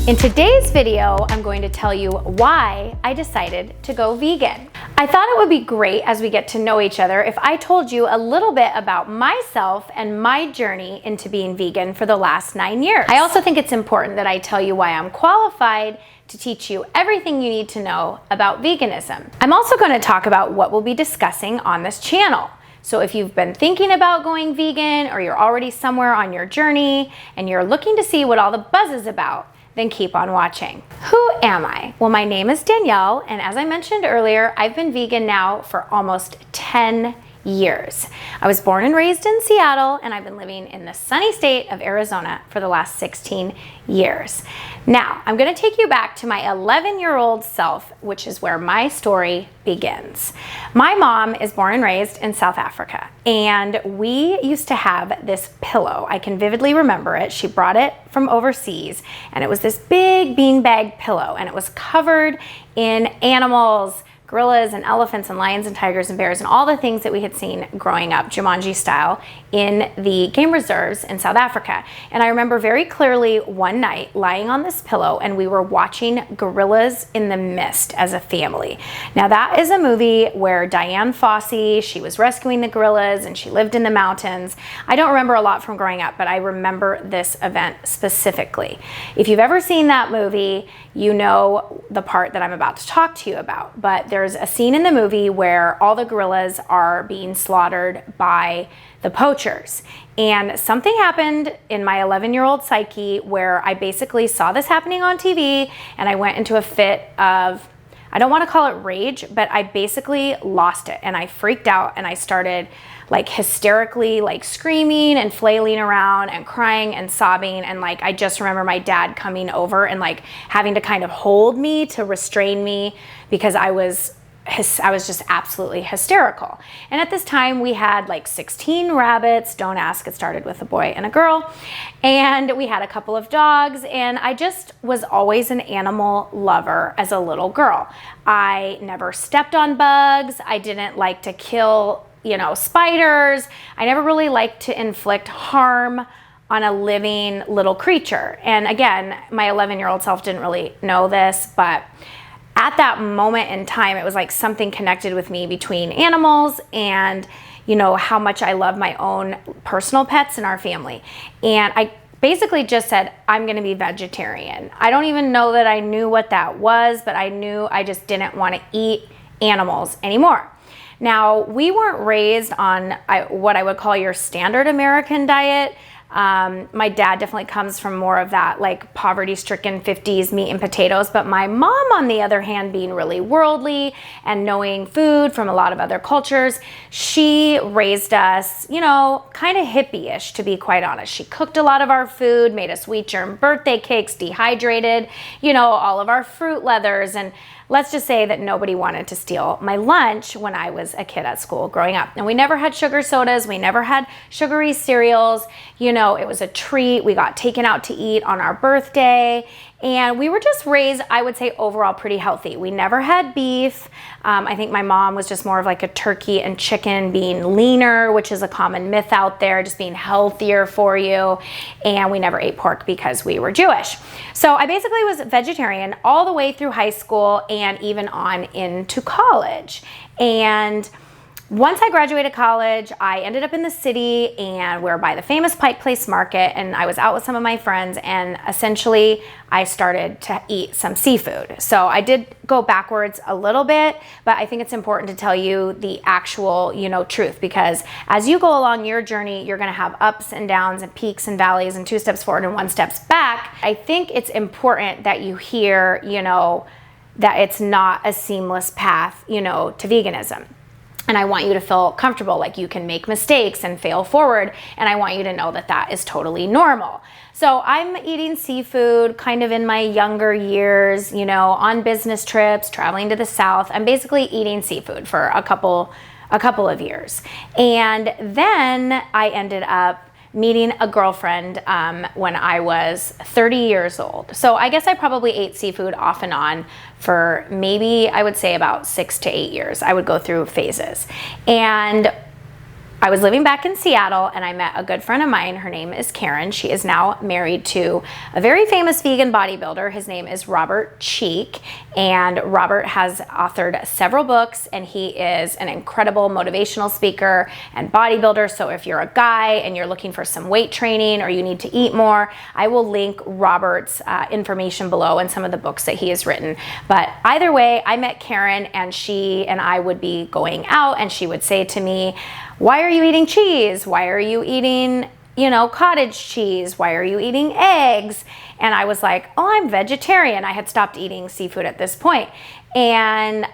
In today's video, I'm going to tell you why I decided to go vegan. I thought it would be great as we get to know each other if I told you a little bit about myself and my journey into being vegan for the last 9 years. I also think it's important that I tell you why I'm qualified to teach you everything you need to know about veganism. I'm also going to talk about what we'll be discussing on this channel. So if you've been thinking about going vegan or you're already somewhere on your journey and you're looking to see what all the buzz is about, then keep on watching. Who am I? Well, my name is Danielle, and as I mentioned earlier, I've been vegan now for almost 10 years. I was born and raised in Seattle, and I've been living in the sunny state of Arizona for the last 16 years. Now, I'm gonna take you back to my 11-year-old self, which is where my story begins. My mom is born and raised in South Africa, and we used to have this pillow. I can vividly remember it. She brought it from overseas, and it was this big beanbag pillow, and it was covered in animals, gorillas and elephants and lions and tigers and bears and all the things that we had seen growing up, Jumanji style, in the game reserves in South Africa. And I remember very clearly one night lying on this pillow and we were watching Gorillas in the Mist as a family. Now that is a movie where Diane Fossey, she was rescuing the gorillas and she lived in the mountains. I don't remember a lot from growing up, but I remember this event specifically. If you've ever seen that movie, you know the part that I'm about to talk to you about. But there's a scene in the movie where all the gorillas are being slaughtered by the poachers. And something happened in my 11-year-old psyche where I basically saw this happening on TV and I went into a fit of, I don't want to call it rage, but I basically lost it and I freaked out and I started like hysterically like screaming and flailing around and crying and sobbing, and like I just remember my dad coming over and like having to kind of hold me to restrain me because I was just absolutely hysterical. And at this time we had like 16 rabbits, don't ask, it started with a boy and a girl, and we had a couple of dogs, and I just was always an animal lover as a little girl. I never stepped on bugs, I didn't like to kill, spiders. I never really liked to inflict harm on a living little creature. And again, my 11-year-old self didn't really know this, but at that moment in time, it was like something connected with me between animals and, how much I love my own personal pets in our family. And I basically just said, I'm going to be vegetarian. I don't even know that I knew what that was, but I knew I just didn't want to eat animals anymore. Now, we weren't raised on what I would call your standard American diet. My dad definitely comes from more of that like poverty-stricken 50s meat and potatoes, but my mom, on the other hand, being really worldly and knowing food from a lot of other cultures, she raised us, kind of hippie-ish, to be quite honest. She cooked a lot of our food, made us wheat germ birthday cakes, dehydrated, all of our fruit leathers, and let's just say that nobody wanted to steal my lunch when I was a kid at school growing up. And we never had sugar sodas. We never had sugary cereals. It was a treat. We got taken out to eat on our birthday. And we were just raised, I would say, overall pretty healthy. We never had beef. I think my mom was just more of like a turkey and chicken, being leaner, which is a common myth out there, just being healthier for you. And we never ate pork because we were Jewish. So I basically was vegetarian all the way through high school and even on into college. And once I graduated college, I ended up in the city, and we're by the famous Pike Place Market, and I was out with some of my friends, and essentially I started to eat some seafood. So I did go backwards a little bit, but I think it's important to tell you the actual, truth, because as you go along your journey, you're gonna have ups and downs and peaks and valleys and 2 steps forward and 1 step back. I think it's important that you hear, that it's not a seamless path, to veganism. And I want you to feel comfortable, like you can make mistakes and fail forward. And I want you to know that that is totally normal. So I'm eating seafood kind of in my younger years, on business trips, traveling to the South. I'm basically eating seafood for a couple of years. And then I ended up meeting a girlfriend when I was 30 years old. So I guess I probably ate seafood off and on for maybe, I would say, about 6 to 8 years. I would go through phases. And I was living back in Seattle and I met a good friend of mine. Her name is Karen. She is now married to a very famous vegan bodybuilder. His name is Robert Cheek, and Robert has authored several books, and he is an incredible motivational speaker and bodybuilder. So if you're a guy and you're looking for some weight training or you need to eat more, I will link Robert's information below and some of the books that he has written. But either way, I met Karen, and she and I would be going out, and she would say to me, "Why are you eating cheese? Why are you eating, cottage cheese? Why are you eating eggs?" And I was like, "Oh, I'm vegetarian." I had stopped eating seafood at this point. And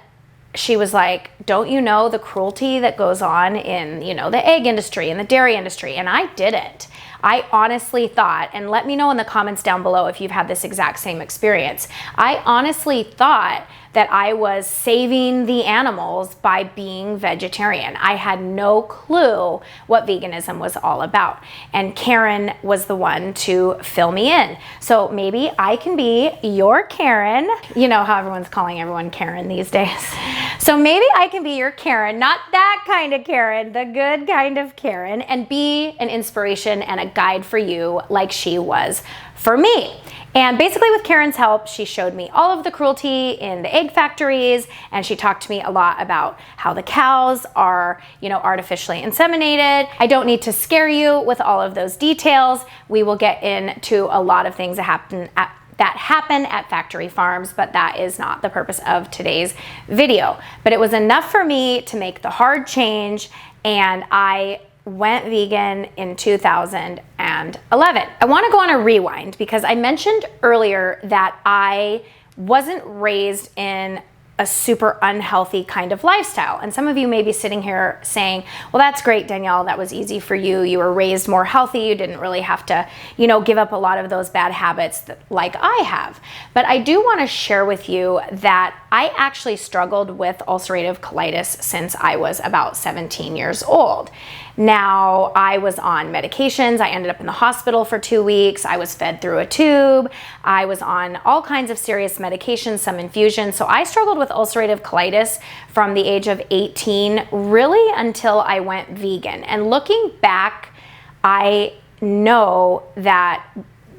she was like, "Don't you know the cruelty that goes on in, the egg industry and the dairy industry?" And I didn't. I honestly thought, and let me know in the comments down below if you've had this exact same experience. I honestly thought that I was saving the animals by being vegetarian. I had no clue what veganism was all about. And Karen was the one to fill me in. So maybe I can be your Karen. You know how everyone's calling everyone Karen these days. So maybe I can be your Karen, not that kind of Karen, the good kind of Karen, and be an inspiration and a guide for you like she was for me. And basically with Karen's help, she showed me all of the cruelty in the egg factories, and she talked to me a lot about how the cows are, artificially inseminated. I don't need to scare you with all of those details. We will get into a lot of things that happen at factory farms, but that is not the purpose of today's video. But it was enough for me to make the hard change, and I went vegan in 2011. I want to go on a rewind because I mentioned earlier that I wasn't raised in a super unhealthy kind of lifestyle. And some of you may be sitting here saying, "Well, that's great, Danielle. That was easy for you. You were raised more healthy. You didn't really have to, give up a lot of those bad habits like I have." But I do want to share with you that I actually struggled with ulcerative colitis since I was about 17 years old. Now, I was on medications. I ended up in the hospital for 2 weeks. I was fed through a tube. I was on all kinds of serious medications, some infusions. So I struggled with ulcerative colitis from the age of 18, really until I went vegan. And looking back, I know that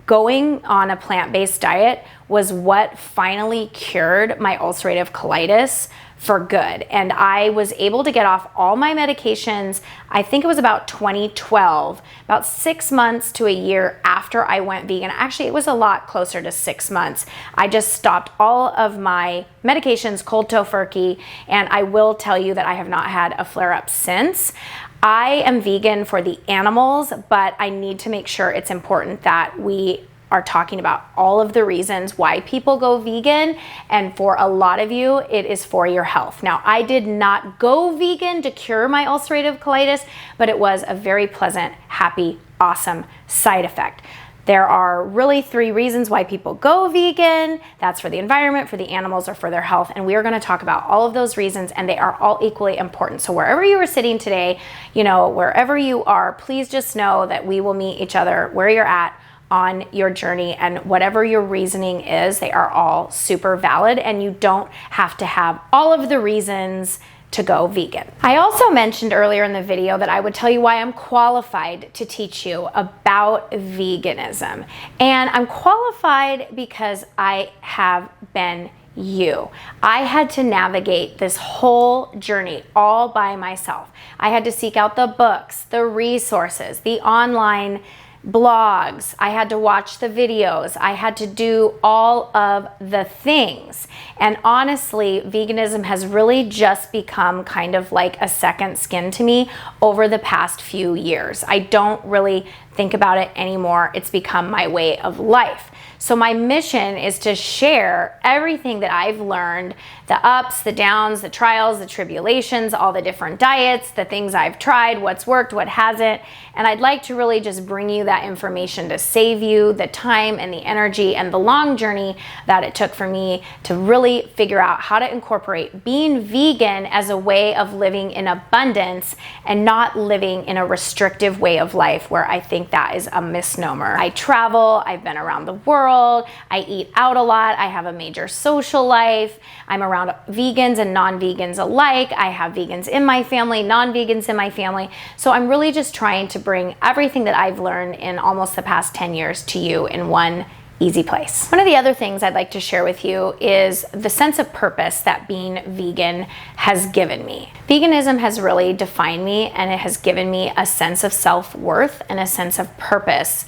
going on a plant-based diet was what finally cured my ulcerative colitis for good. And I was able to get off all my medications. I think it was about 2012, about 6 months to a year after I went vegan. Actually, it was a lot closer to 6 months. I just stopped all of my medications, cold tofurkey, and I will tell you that I have not had a flare-up since. I am vegan for the animals, but I need to make sure it's important that we are talking about all of the reasons why people go vegan, and for a lot of you, it is for your health. Now, I did not go vegan to cure my ulcerative colitis, but it was a very pleasant, happy, awesome side effect. There are really 3 reasons why people go vegan. That's for the environment, for the animals, or for their health. And we are going to talk about all of those reasons, and they are all equally important. So wherever you are sitting today, wherever you are, please just know that we will meet each other where you're at on your journey, and whatever your reasoning is, they are all super valid, and you don't have to have all of the reasons to go vegan. I also mentioned earlier in the video that I would tell you why I'm qualified to teach you about veganism. And I'm qualified because I have been you. I had to navigate this whole journey all by myself. I had to seek out the books, the resources, the online blogs. I had to watch the videos. I had to do all of the things. And honestly, veganism has really just become kind of like a second skin to me over the past few years. I don't really think about it anymore. It's become my way of life. So my mission is to share everything that I've learned, the ups, the downs, the trials, the tribulations, all the different diets, the things I've tried, what's worked, what hasn't. And I'd like to really just bring you that information to save you the time and the energy and the long journey that it took for me to really figure out how to incorporate being vegan as a way of living in abundance and not living in a restrictive way of life where I think think that is a misnomer. I travel, I've been around the world, I eat out a lot, I have a major social life, I'm around vegans and non-vegans alike, I have vegans in my family, non-vegans in my family. So I'm really just trying to bring everything that I've learned in almost the past 10 years to you in one easy place. One of the other things I'd like to share with you is the sense of purpose that being vegan has given me. Veganism has really defined me, and it has given me a sense of self-worth and a sense of purpose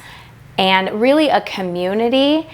and really a community,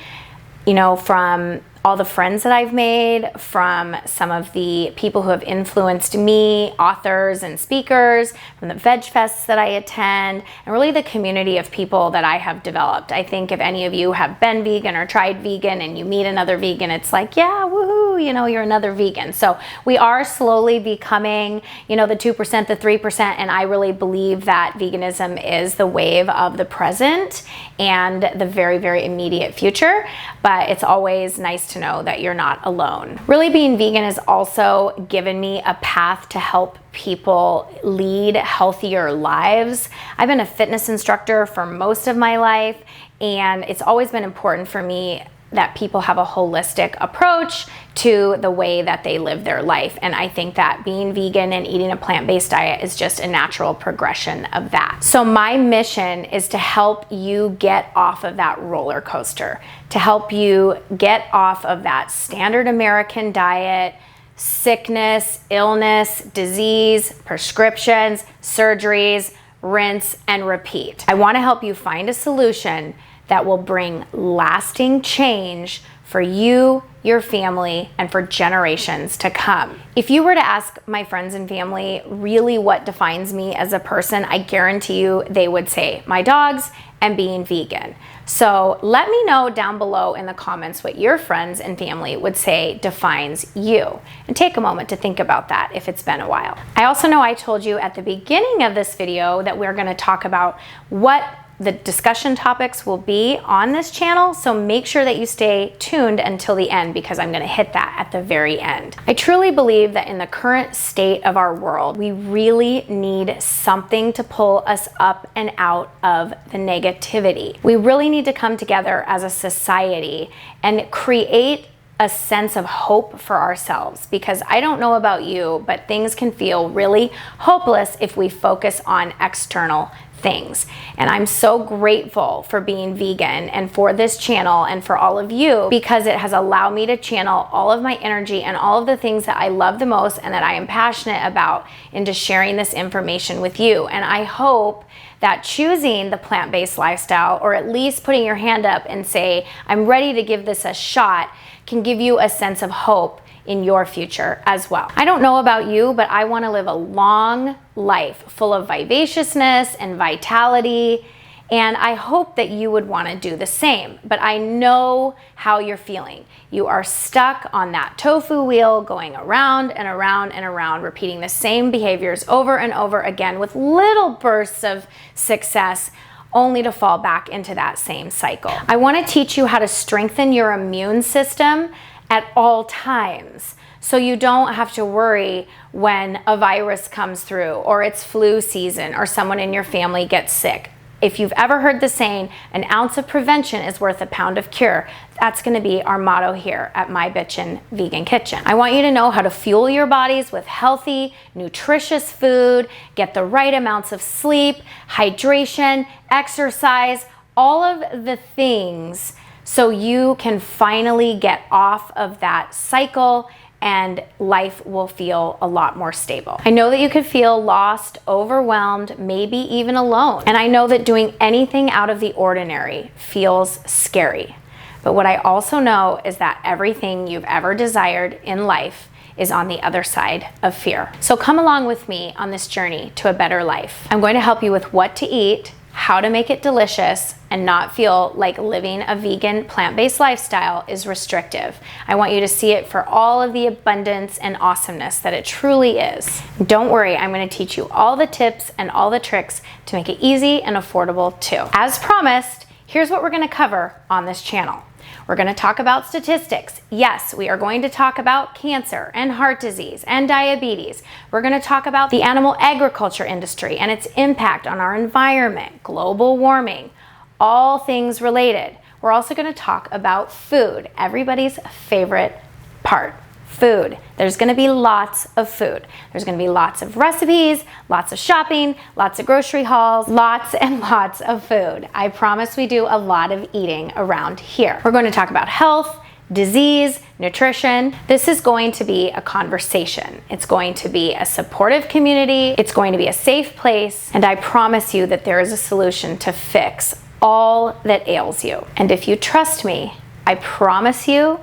you know, from all the friends that I've made, from some of the people who have influenced me, authors and speakers, from the veg fests that I attend, and really the community of people that I have developed. I think if any of you have been vegan or tried vegan and you meet another vegan, it's like, yeah, woohoo, you know, you're another vegan. So we are slowly becoming, you know, the 2%, the 3%, and I really believe that veganism is the wave of the present and the very, very immediate future, but it's always nice to know that you're not alone. Really, being vegan has also given me a path to help people lead healthier lives. I've been a fitness instructor for most of my life, and it's always been important for me that people have a holistic approach to the way that they live their life. And I think that being vegan and eating a plant-based diet is just a natural progression of that. So my mission is to help you get off of that roller coaster, to help you get off of that standard American diet, sickness, illness, disease, prescriptions, surgeries, rinse and repeat. I want to help you find a solution that will bring lasting change for you, your family, and for generations to come. If you were to ask my friends and family really what defines me as a person, I guarantee you they would say my dogs and being vegan. So let me know down below in the comments what your friends and family would say defines you. And take a moment to think about that if it's been a while. I also know I told you at the beginning of this video that we're gonna talk about what the discussion topics will be on this channel, so make sure that you stay tuned until the end because I'm gonna hit that at the very end. I truly believe that in the current state of our world, we really need something to pull us up and out of the negativity. We really need to come together as a society and create a sense of hope for ourselves, because I don't know about you, but things can feel really hopeless if we focus on external things. And I'm so grateful for being vegan and for this channel and for all of you, because it has allowed me to channel all of my energy and all of the things that I love the most and that I am passionate about into sharing this information with you. And I hope that choosing the plant-based lifestyle, or at least putting your hand up and say, I'm ready to give this a shot, can give you a sense of hope in your future as well. I don't know about you, but I want to live a long life full of vivaciousness and vitality, and I hope that you would want to do the same. But I know how you're feeling. You are stuck on that tofu wheel, going around and around and around, repeating the same behaviors over and over again with little bursts of success, only to fall back into that same cycle. I want to teach you how to strengthen your immune system at all times, so you don't have to worry when a virus comes through, or it's flu season, or someone in your family gets sick. If you've ever heard the saying, an ounce of prevention is worth a pound of cure, that's gonna be our motto here at My Bitchin Vegan Kitchen. I want you to know how to fuel your bodies with healthy, nutritious food, get the right amounts of sleep, hydration, exercise, all of the things so you can finally get off of that cycle and life will feel a lot more stable. I know that you could feel lost, overwhelmed, maybe even alone. And I know that doing anything out of the ordinary feels scary. But what I also know is that everything you've ever desired in life is on the other side of fear. So come along with me on this journey to a better life. I'm going to help you with what to eat, how to make it delicious, and not feel like living a vegan, plant-based lifestyle is restrictive. I want you to see it for all of the abundance and awesomeness that it truly is. Don't worry, I'm going to teach you all the tips and all the tricks to make it easy and affordable too. As promised, here's what we're going to cover on this channel. We're going to talk about statistics. Yes, we are going to talk about cancer and heart disease and diabetes. We're going to talk about the animal agriculture industry and its impact on our environment, global warming, all things related. We're also going to talk about food, everybody's favorite part. Food. There's going to be lots of food. There's going to be lots of recipes, lots of shopping, lots of grocery hauls, lots and lots of food. I promise we do a lot of eating around here. We're going to talk about health, disease, nutrition. This is going to be a conversation. It's going to be a supportive community. It's going to be a safe place. And I promise you that there is a solution to fix all that ails you. And if you trust me, I promise you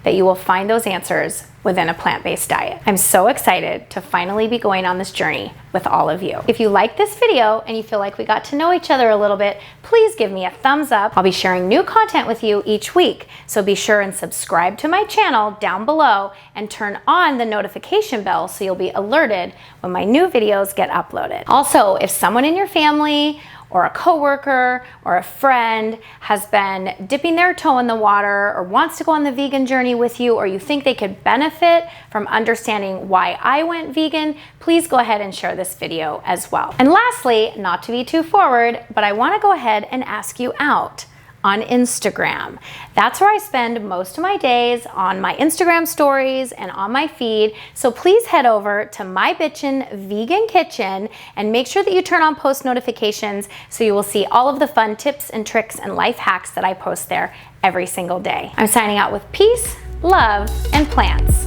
that you will find those answers within a plant-based diet. I'm so excited to finally be going on this journey with all of you. If you like this video and you feel like we got to know each other a little bit, please give me a thumbs up. I'll be sharing new content with you each week, so be sure and subscribe to my channel down below and turn on the notification bell so you'll be alerted when my new videos get uploaded. Also, if someone in your family or a coworker or a friend has been dipping their toe in the water or wants to go on the vegan journey with you, or you think they could benefit from understanding why I went vegan, please go ahead and share this video as well. And lastly, not to be too forward, but I want to go ahead and ask you out on Instagram. That's where I spend most of my days, on my Instagram stories and on my feed. So please head over to my Bitchin Vegan Kitchen and make sure that you turn on post notifications so you will see all of the fun tips and tricks and life hacks that I post there every single day. I'm signing out with peace, love, and plants.